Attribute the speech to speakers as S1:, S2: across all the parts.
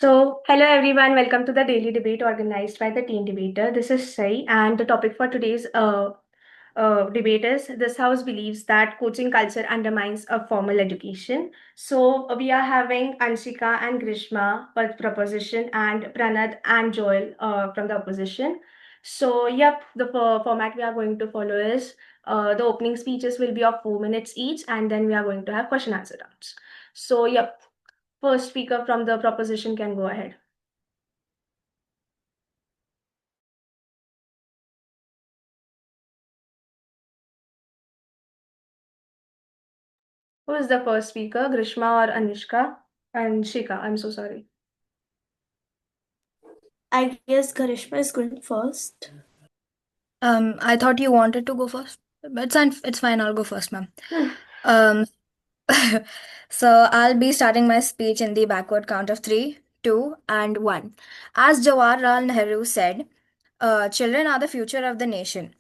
S1: Hello everyone, welcome to the daily debate organized by the Teen Debater. This is Sai, and the topic for today's debate is this house believes that coaching culture undermines a formal education. We are having Anshika and Grishma for the proposition, and Pranad and Joel from the opposition. The format we are going to follow is the opening speeches will be of 4 minutes each, and then we are going to have question answer rounds. First speaker from the proposition can go ahead. Who is the first speaker, Grishma or Anishka? Anshika, I'm so sorry.
S2: I guess Karishma is going first.
S3: I thought you wanted to go first, but it's fine. I'll go first, ma'am. Um, so I'll be starting my speech in the backward count of three, two, and one. As Jawaharlal Nehru said, children are the future of the nation.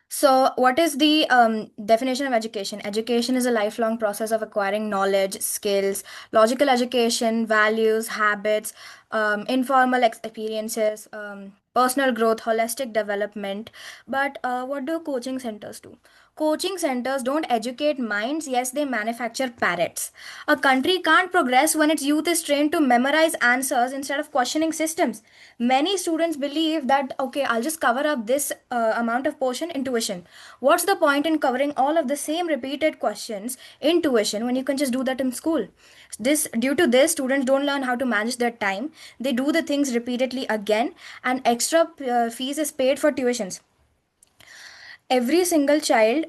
S3: So, what is the definition of education? Education is a lifelong process of acquiring knowledge, skills, logical education, values, habits, informal experiences, personal growth, holistic development. But what do coaching centers do? Coaching centers don't educate minds, yes, they manufacture parrots. A country can't progress when its youth is trained to memorize answers instead of questioning systems. Many students believe that, okay, I'll just cover up this amount of portion in tuition. What's the point in covering all of the same repeated questions in tuition when you can just do that in school? Due to this, students don't learn how to manage their time. They do the things repeatedly again, and extra fees is paid for tuitions. Every single child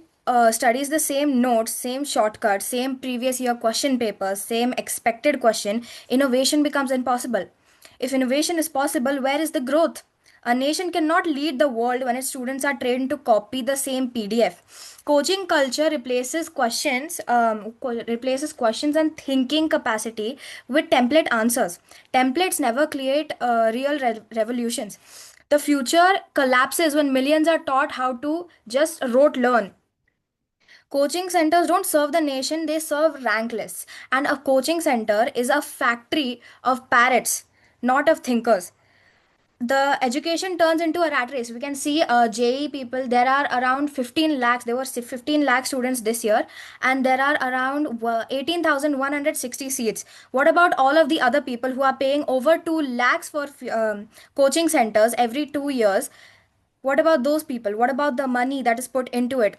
S3: studies the same notes, same shortcuts, same previous year question papers, same expected question. Innovation becomes impossible. If innovation is possible, where is the growth? A nation cannot lead the world when its students are trained to copy the same PDF. Coaching culture replaces questions and thinking capacity with template answers. Templates never create real revolutions. The future collapses when millions are taught how to just rote learn. Coaching centers don't serve the nation, they serve rank lists. And a coaching center is a factory of parrots, not of thinkers. The education turns into a rat race. We can see JE people, there are around 15 lakhs, there were 15 lakh students this year, and there are around 18,160 seats. What about all of the other people who are paying over 2 lakhs for coaching centers every 2 years? What about those people? What about the money that is put into it?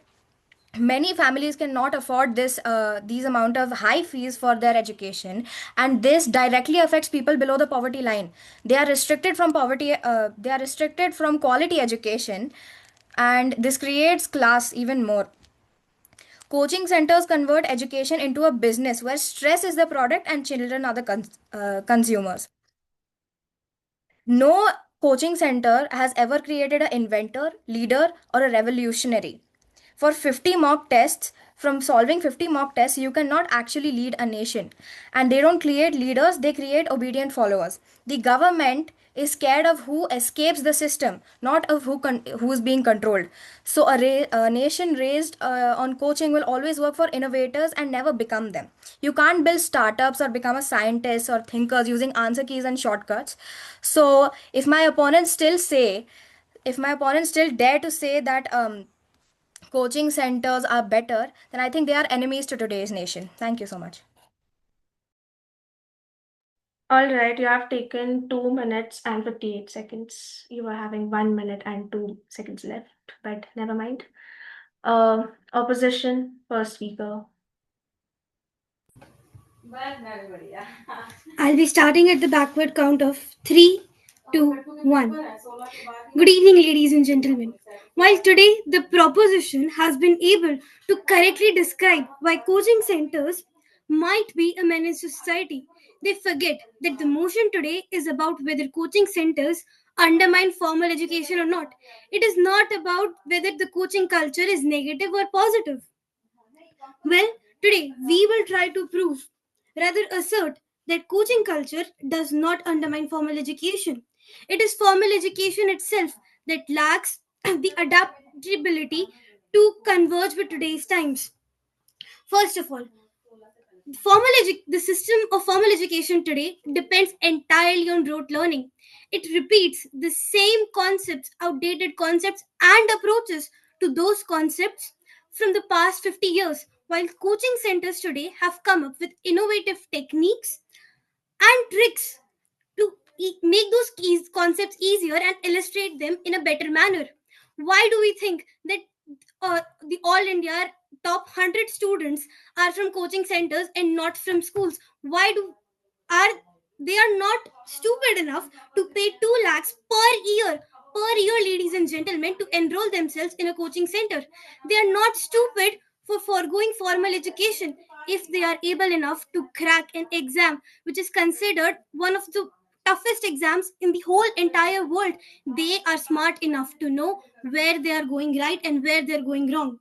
S3: Many families cannot afford these amount of high fees for their education, and this directly affects people below the poverty line. They are restricted from poverty, they are restricted from quality education, and this creates class even more. Coaching centers convert education into a business where stress is the product and children are the consumers. No coaching center has ever created an inventor, leader, or a revolutionary. For 50 mock tests, from solving 50 mock tests, you cannot actually lead a nation. And they don't create leaders, they create obedient followers. The government is scared of who escapes the system, not of who is being controlled. So a nation raised on coaching will always work for innovators and never become them. You can't build startups or become a scientist or thinkers using answer keys and shortcuts. So if my opponents still dare to say that coaching centers are better, then I think they are enemies to today's nation. Thank you so much.
S1: All right, you have taken 2 minutes and 58 seconds. You are having 1 minute and 2 seconds left, but never mind. Opposition, first speaker.
S2: I'll be starting at the backward count of 3, 2, 1. Good evening, ladies and gentlemen. While today the proposition has been able to correctly describe why coaching centers might be a menace to society, they forget that the motion today is about whether coaching centers undermine formal education or not. It is not about whether the coaching culture is negative or positive. Well, today we will try to prove, rather assert, that coaching culture does not undermine formal education. It is formal education itself that lacks the adaptability to converge with today's times. First of all, The system of formal education today depends entirely on rote learning. It repeats the same concepts, outdated concepts, and approaches to those concepts from the past 50 years, while coaching centers today have come up with innovative techniques and tricks to make those keys concepts easier and illustrate them in a better manner. Why do we think that the all India top 100 students are from coaching centers and not from schools? Why do are they are not stupid enough to pay 2 lakhs per year, ladies and gentlemen, to enroll themselves in a coaching center? They are not stupid for foregoing formal education if they are able enough to crack an exam which is considered one of the toughest exams in the whole entire world. They are smart enough to know where they are going right and where they are going wrong.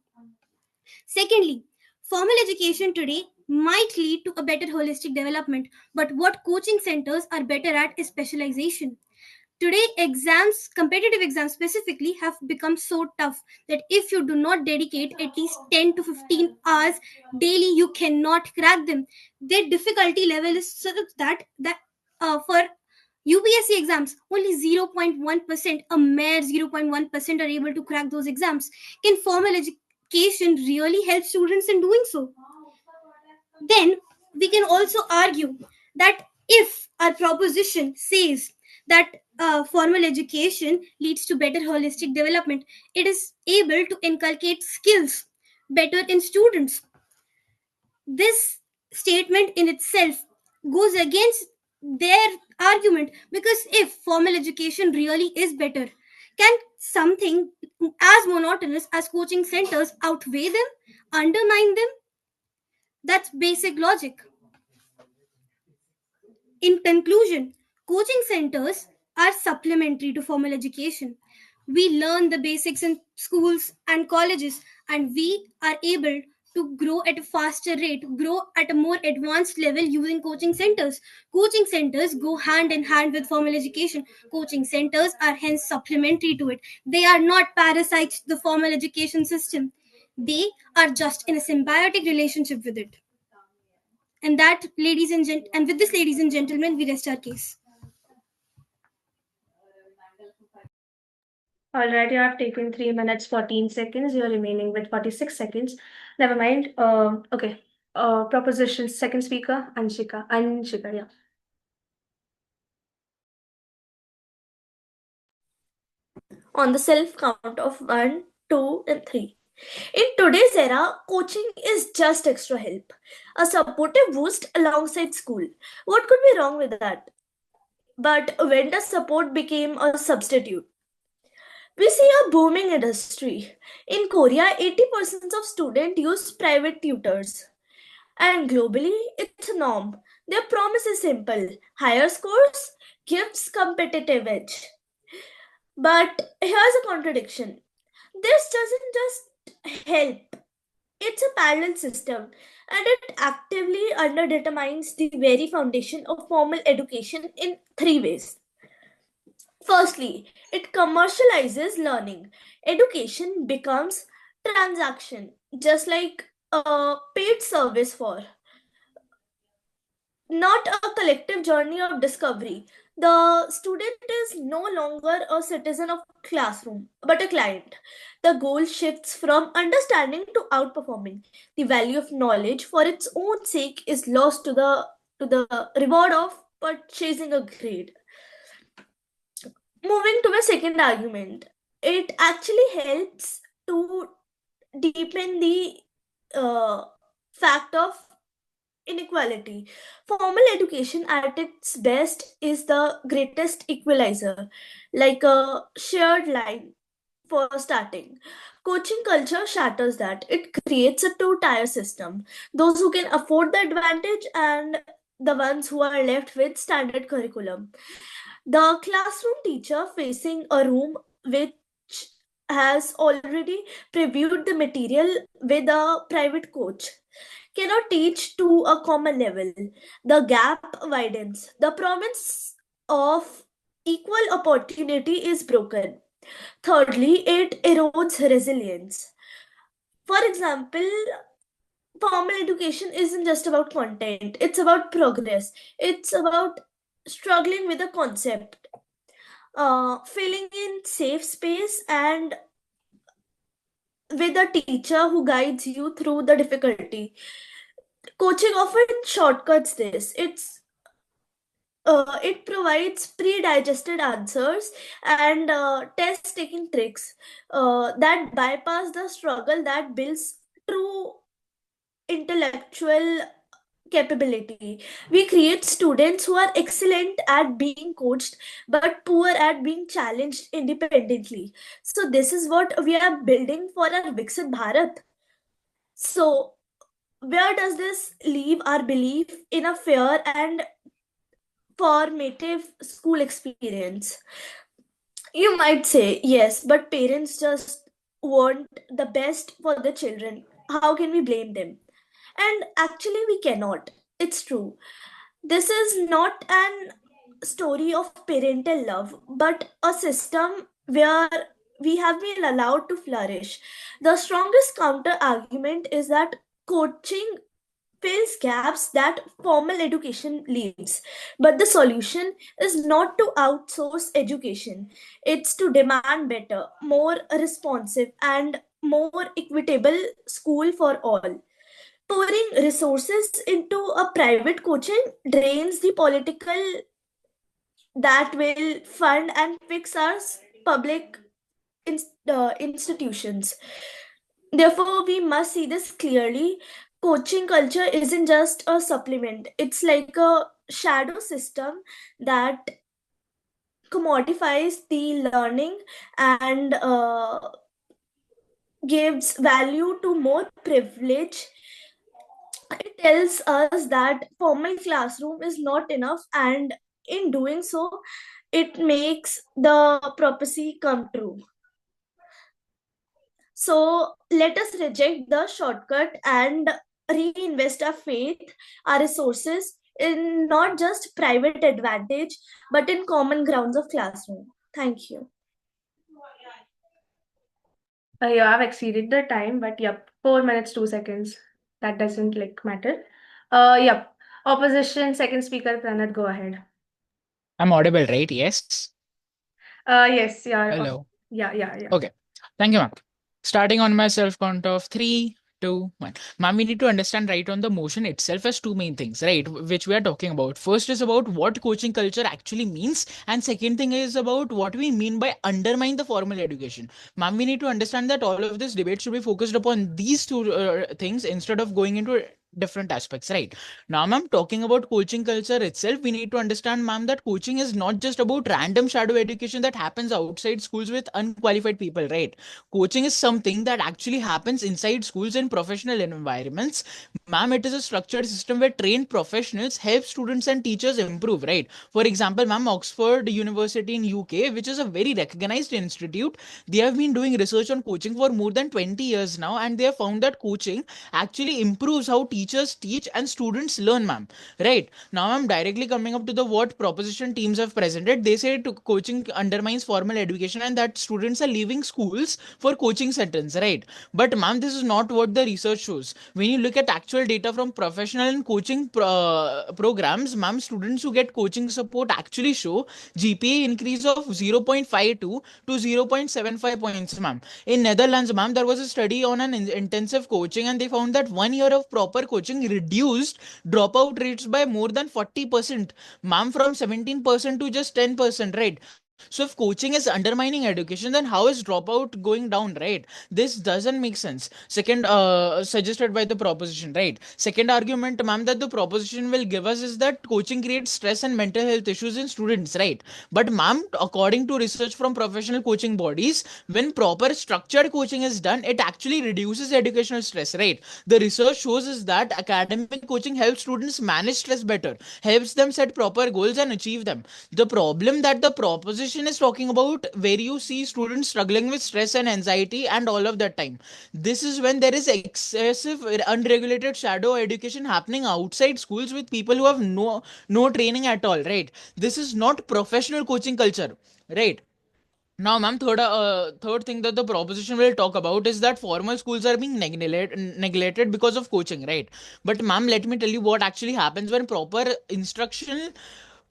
S2: Secondly, formal education today might lead to a better holistic development, but what coaching centers are better at is specialization. Today, competitive exams specifically, have become so tough that if you do not dedicate at least 10 to 15 hours daily, you cannot crack them. Their difficulty level is such that for UPSC exams, only 0.1%, a mere 0.1% are able to crack those exams. Can formal education really help students in doing so? Then we can also argue that if our proposition says that formal education leads to better holistic development, it is able to inculcate skills better in students. This statement in itself goes against their argument, because if formal education really is better, can something as monotonous as coaching centers outweigh them, undermine them? That's basic logic. In conclusion, coaching centers are supplementary to formal education. We learn the basics in schools and colleges, and we are able to grow at a faster rate, grow at a more advanced level using coaching centers. Coaching centers go hand in hand with formal education. Coaching centers are hence supplementary to it. They are not parasites to the formal education system. They are just in a symbiotic relationship with it. And with this, ladies and gentlemen, we rest our case.
S1: All right, you have taken 3 minutes 14 seconds. You're remaining with 46 seconds. Never mind. Okay. Proposition second speaker, Anshika. Anshika, yeah.
S4: On the self count of 1, 2, and 3. In today's era, coaching is just extra help, a supportive boost alongside school. What could be wrong with that? But when does support became a substitute? We see a booming industry. In Korea, 80% of students use private tutors. And globally, it's a norm. Their promise is simple: higher scores gives competitive edge. But here's a contradiction. This doesn't just help, it's a parallel system, and it actively underdetermines the very foundation of formal education in 3 ways. Firstly, it commercializes learning. Education becomes transaction, just like a paid service for, not a collective journey of discovery. The student is no longer a citizen of classroom, but a client. The goal shifts from understanding to outperforming. The value of knowledge for its own sake is lost to the reward of purchasing a grade. Moving to my second argument, it actually helps to deepen the fact of inequality. Formal education at its best is the greatest equalizer, like a shared line for starting. Coaching culture shatters that. It creates a two-tier system. Those who can afford the advantage and the ones who are left with standard curriculum. The classroom teacher facing a room which has already previewed the material with a private coach cannot teach to a common level. The gap widens. The promise of equal opportunity is broken. Thirdly, it erodes resilience. For example, formal education isn't just about content, it's about progress. It's about struggling with a concept, filling in safe space, and with a teacher who guides you through the difficulty. Coaching often shortcuts this. It provides pre-digested answers and test-taking tricks that bypass the struggle that builds true intellectual capability. We create students who are excellent at being coached but poor at being challenged independently. So this is what we are building for our Viksit Bharat. So where does this leave our belief in a fair and formative school experience? You might say, yes, but parents just want the best for the children. How can we blame them? And actually, we cannot. It's true. This is not an story of parental love, but a system where we have been allowed to flourish. The strongest counter argument is that coaching fills gaps that formal education leaves. But the solution is not to outsource education, it's to demand better, more responsive, and more equitable school for all. Pouring resources into a private coaching drains the political that will fund and fix our public institutions. Therefore, we must see this clearly. Coaching culture isn't just a supplement, it's like a shadow system that commodifies the learning and gives value to more privilege. It tells us that formal classroom is not enough, and in doing so, it makes the prophecy come true. So let us reject the shortcut and reinvest our faith, our resources in not just private advantage, but in common grounds of classroom. Thank you.
S1: You have exceeded the time, but yep, 4 minutes, 2 seconds. That doesn't like matter. Yep. Opposition, second speaker, Pranat, go ahead.
S5: I'm audible, right? Yes.
S1: Yes, yeah.
S5: Hello.
S1: Yeah.
S5: Okay. Thank you, ma'am. Starting on my self count of 3, 2, 1. Ma'am, we need to understand right on the motion itself as two main things, right? Which we are talking about. First is about what coaching culture actually means, and second thing is about what we mean by undermine the formal education. Ma'am, we need to understand that all of this debate should be focused upon these two things instead of going into different aspects, right? Now, ma'am, talking about coaching culture itself, we need to understand, ma'am, that coaching is not just about random shadow education that happens outside schools with unqualified people, right? Coaching is something that actually happens inside schools and professional environments. Ma'am, it is a structured system where trained professionals help students and teachers improve, right? For example, ma'am, Oxford University in UK, which is a very recognized institute, they have been doing research on coaching for more than 20 years now, and they have found that coaching actually improves how teachers teach and students learn, ma'am. Right now, I'm directly coming up to the what proposition teams have presented. They say coaching undermines formal education and that students are leaving schools for coaching centers, right? But ma'am, this is not what the research shows. When you look at actual data from professional and coaching programs, ma'am, students who get coaching support actually show GPA increase of 0.52 to 0.75 points, ma'am. In Netherlands, ma'am, there was a study on an intensive coaching, and they found that 1 year of proper coaching reduced dropout rates by more than 40%, ma'am, from 17% to just 10%, right? So if coaching is undermining education, then how is dropout going down, right? This doesn't make sense. Second, suggested by the proposition, right? Second argument, ma'am, that the proposition will give us is that coaching creates stress and mental health issues in students, right? But ma'am, according to research from professional coaching bodies, when proper structured coaching is done, it actually reduces educational stress, right? The research shows is that academic coaching helps students manage stress better, helps them set proper goals and achieve them. The problem that the proposition is talking about, where you see students struggling with stress and anxiety and all of that time, this is when there is excessive unregulated shadow education happening outside schools with people who have no training at all, right? This is not professional coaching culture, right? Now, ma'am, third thing that the proposition will talk about is that formal schools are being neglected because of coaching, right? But, ma'am, let me tell you what actually happens when proper instruction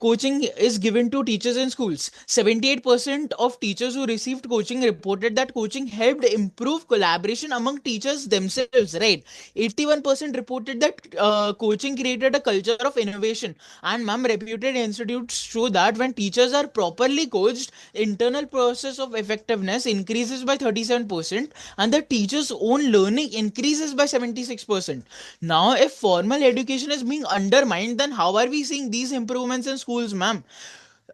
S5: coaching is given to teachers in schools. 78% of teachers who received coaching reported that coaching helped improve collaboration among teachers themselves, right? 81% reported that coaching created a culture of innovation. And, ma'am, reputed institutes show that when teachers are properly coached, internal process of effectiveness increases by 37% and the teacher's own learning increases by 76%. Now, if formal education is being undermined, then how are we seeing these improvements in schools, ma'am?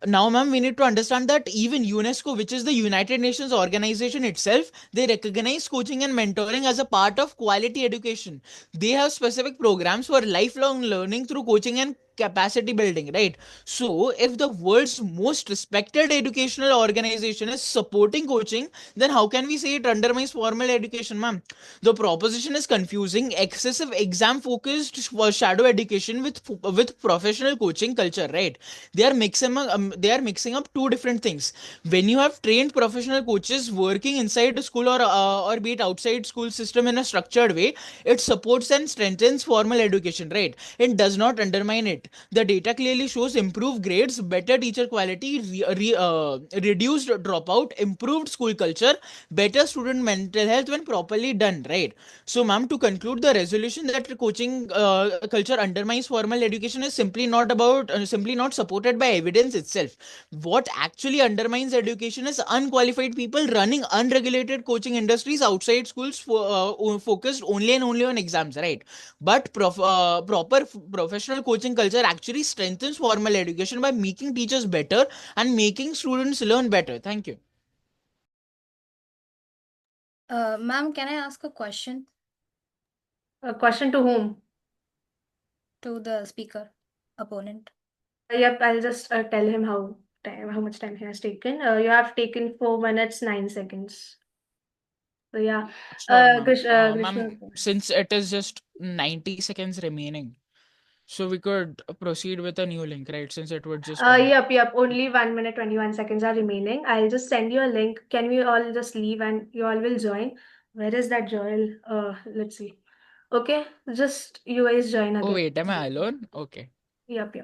S5: Now, ma'am, we need to understand that even UNESCO, which is the United Nations organization itself, they recognize coaching and mentoring as a part of quality education. They have specific programs for lifelong learning through coaching and capacity building, right? So, if the world's most respected educational organization is supporting coaching, then how can we say it undermines formal education, ma'am? The proposition is confusing excessive exam focused shadow education with professional coaching culture, right? They are mixing up two different things. When you have trained professional coaches working inside the school or be it outside school system in a structured way, it supports and strengthens formal education, right? It does not undermine it. The data clearly shows improved grades, better teacher quality, reduced dropout, improved school culture, better student mental health when properly done, right? So, ma'am, to conclude, the resolution that coaching culture undermines formal education is simply not supported by evidence itself. What actually undermines education is unqualified people running unregulated coaching industries outside schools focused only and only on exams, right? But proper professional coaching culture actually strengthens formal education by making teachers better and making students learn better. Thank you.
S3: Ma'am, can I ask a question
S1: A question to whom?
S3: to the speaker opponent?
S1: Yep, I'll just tell him how much time he has taken. You have taken 4 minutes 9 seconds. So yeah,
S5: Sure, ma'am.
S1: Krishna.
S5: Ma'am, since it is just 90 seconds remaining, so we could proceed with a new link, right? Since it would just end.
S1: Yep. Only 1 minute 21 seconds are remaining. I'll just send you a link. Can we all just leave and you all will join? Where is that Joel? Let's see. Okay, just you guys join
S5: Oh,
S1: again.
S5: wait, am I alone? Okay.
S1: Yep.